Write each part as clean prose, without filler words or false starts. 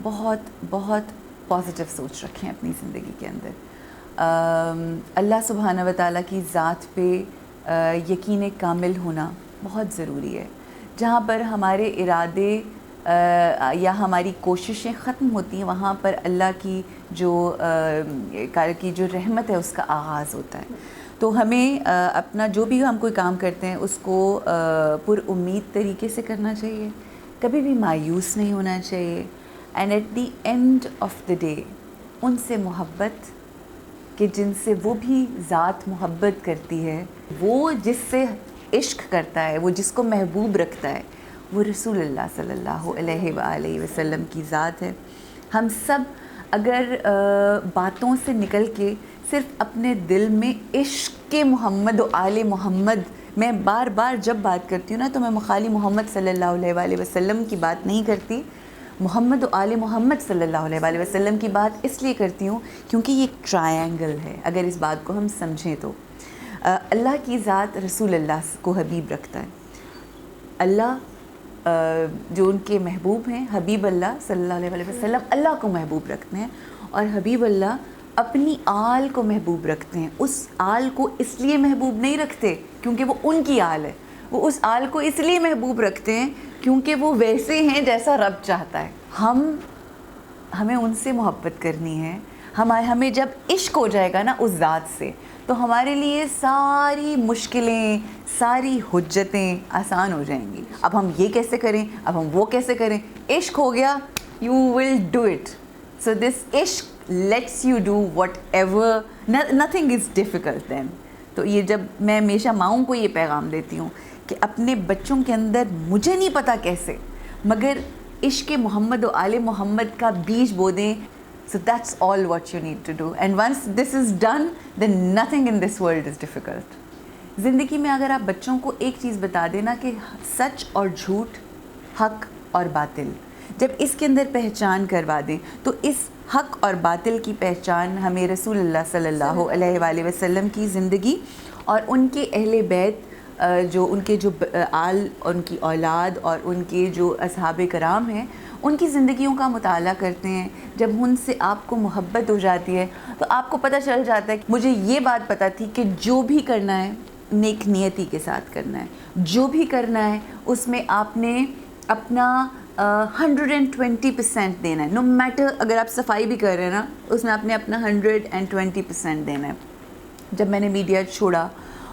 بہت بہت پازیٹیو سوچ رکھیں اپنی زندگی کے اندر. اللہ سبحانہ و تعالیٰ کی ذات پہ یقین کامل ہونا بہت ضروری ہے. جہاں پر ہمارے ارادے یا ہماری کوششیں ختم ہوتی ہیں وہاں پر اللہ کی جو رحمت ہے اس کا آغاز ہوتا ہے. تو ہمیں اپنا جو بھی ہم کوئی کام کرتے ہیں اس کو پر امید طریقے سے کرنا چاہیے, کبھی بھی مایوس نہیں ہونا چاہیے. And at the end of the day ان سے محبت کہ جن سے وہ بھی ذات محبت کرتی ہے, وہ جس سے عشق کرتا ہے, وہ جس کو محبوب رکھتا ہے, وہ رسول اللہ صلی اللہ علیہ وآلہ وسلم کی ذات ہے. ہم سب اگر باتوں سے نکل کے صرف اپنے دل میں عشق محمد و آل محمد, میں بار بار جب بات کرتی ہوں نا تو میں خالی محمد صلی اللہ علیہ وآلہ وسلم کی بات نہیں کرتی, محمد و آل محمد صلی اللہ علیہ وآلہ وسلم کی بات اس لیے کرتی ہوں کیونکہ یہ ایک ٹرائنگل ہے. اگر اس بات کو ہم سمجھیں تو اللہ کی ذات رسول اللہ کو حبیب رکھتا ہے. اللہ جو ان کے محبوب ہیں, حبیب اللہ صلی اللہ علیہ وآلہ وسلم اللہ کو محبوب رکھتے ہیں, اور حبیب اللہ اپنی آل کو محبوب رکھتے ہیں. اس آل کو اس لیے محبوب نہیں رکھتے کیونکہ وہ ان کی آل ہے, وہ اس آل کو اس لیے محبوب رکھتے ہیں کیونکہ وہ ویسے ہیں جیسا رب چاہتا ہے. ہمیں ان سے محبت کرنی ہے. ہمیں جب عشق ہو جائے گا نا اس ذات سے تو ہمارے لیے ساری مشکلیں, ساری حجتیں آسان ہو جائیں گی. اب ہم یہ کیسے کریں, اب ہم وہ کیسے کریں, عشق ہو گیا, you will do it. So this عشق lets you do whatever, nothing is difficult then. تو یہ جب میں ہمیشہ ماؤں کو یہ پیغام دیتی ہوں کہ اپنے بچوں کے اندر, مجھے نہیں پتا کیسے, مگر عشق محمد و آل محمد کا بیج بو دیں. So that's all what you need to do. And once this is done, then nothing in this world is difficult. زندگی میں اگر آپ بچوں کو ایک چیز بتا دینا کہ سچ اور جھوٹ, حق اور باطل, جب اس کے اندر پہچان کروا دیں تو اس حق اور باطل کی پہچان ہمیں رسول اللہ صلی اللہ علیہ وآلہ وسلم کی زندگی اور ان کے اہل بیت, جو ان کے جو آل, ان کی اولاد اور ان کے جو اصحاب کرام ہیں, ان کی زندگیوں کا مطالعہ کرتے ہیں. جب ان سے آپ کو محبت ہو جاتی ہے تو آپ کو پتہ چل جاتا ہے کہ مجھے یہ بات پتہ تھی کہ جو بھی کرنا ہے نیک نیتی کے ساتھ کرنا ہے, جو بھی کرنا ہے اس میں آپ نے اپنا 120% دینا ہے. نو میٹر اگر آپ صفائی بھی کر رہے ہیں نا, اس میں آپ نے اپنا 120% دینا ہے. جب میں نے میڈیا چھوڑا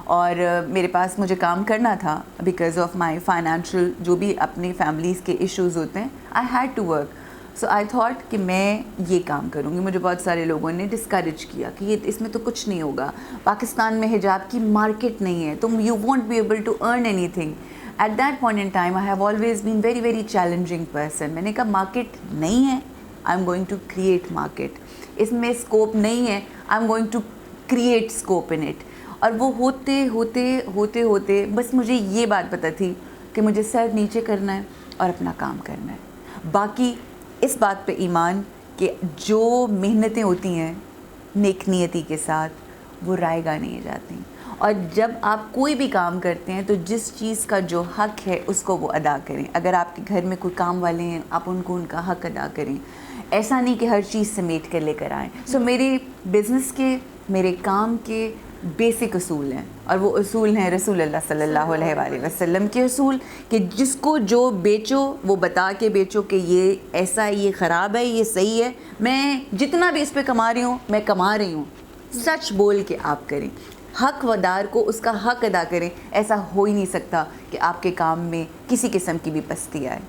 اور میرے پاس مجھے کام کرنا تھا بیکاز آف مائی فائنینشیل جو بھی اپنی فیملیز کے ایشوز ہوتے ہیں, I had to work. So I thought کہ میں یہ کام کروں گی. مجھے بہت سارے لوگوں نے ڈسکریج کیا کہ یہ اس میں تو کچھ نہیں ہوگا, پاکستان میں حجاب کی مارکیٹ نہیں ہے, تم you won't be able to earn anything. At that point in time I have always been very very challenging person. میں نے کہا مارکیٹ نہیں ہے, I am going to create market. اس میں اسکوپ نہیں ہے, I am going to create scope in it. اور وہ ہوتے بس مجھے یہ بات پتہ تھی کہ مجھے سر نیچے کرنا ہے اور اپنا کام کرنا ہے. باقی اس بات پہ ایمان کہ جو محنتیں ہوتی ہیں نیک نیتی کے ساتھ وہ رائے گاہ نہیں جاتی. اور جب آپ کوئی بھی کام کرتے ہیں تو جس چیز کا جو حق ہے اس کو وہ ادا کریں. اگر آپ کے گھر میں کوئی کام والے ہیں, آپ ان کو ان کا حق ادا کریں. ایسا نہیں کہ ہر چیز سمیٹ کر لے کر آئیں. سو میرے بزنس کے, میرے کام کے بیسک اصول ہیں, اور وہ اصول ہیں رسول اللہ صلی اللہ علیہ وآلہ وسلم کے اصول کہ جس کو جو بیچو وہ بتا کے بیچو کہ یہ ایسا ہے, یہ خراب ہے, یہ صحیح ہے. میں جتنا بھی اس پہ کما رہی ہوں میں کما رہی ہوں, سچ بول کے آپ کریں. حق ودار کو اس کا حق ادا کریں. ایسا ہو ہی نہیں سکتا کہ آپ کے کام میں کسی قسم کی بھی پستی آئے.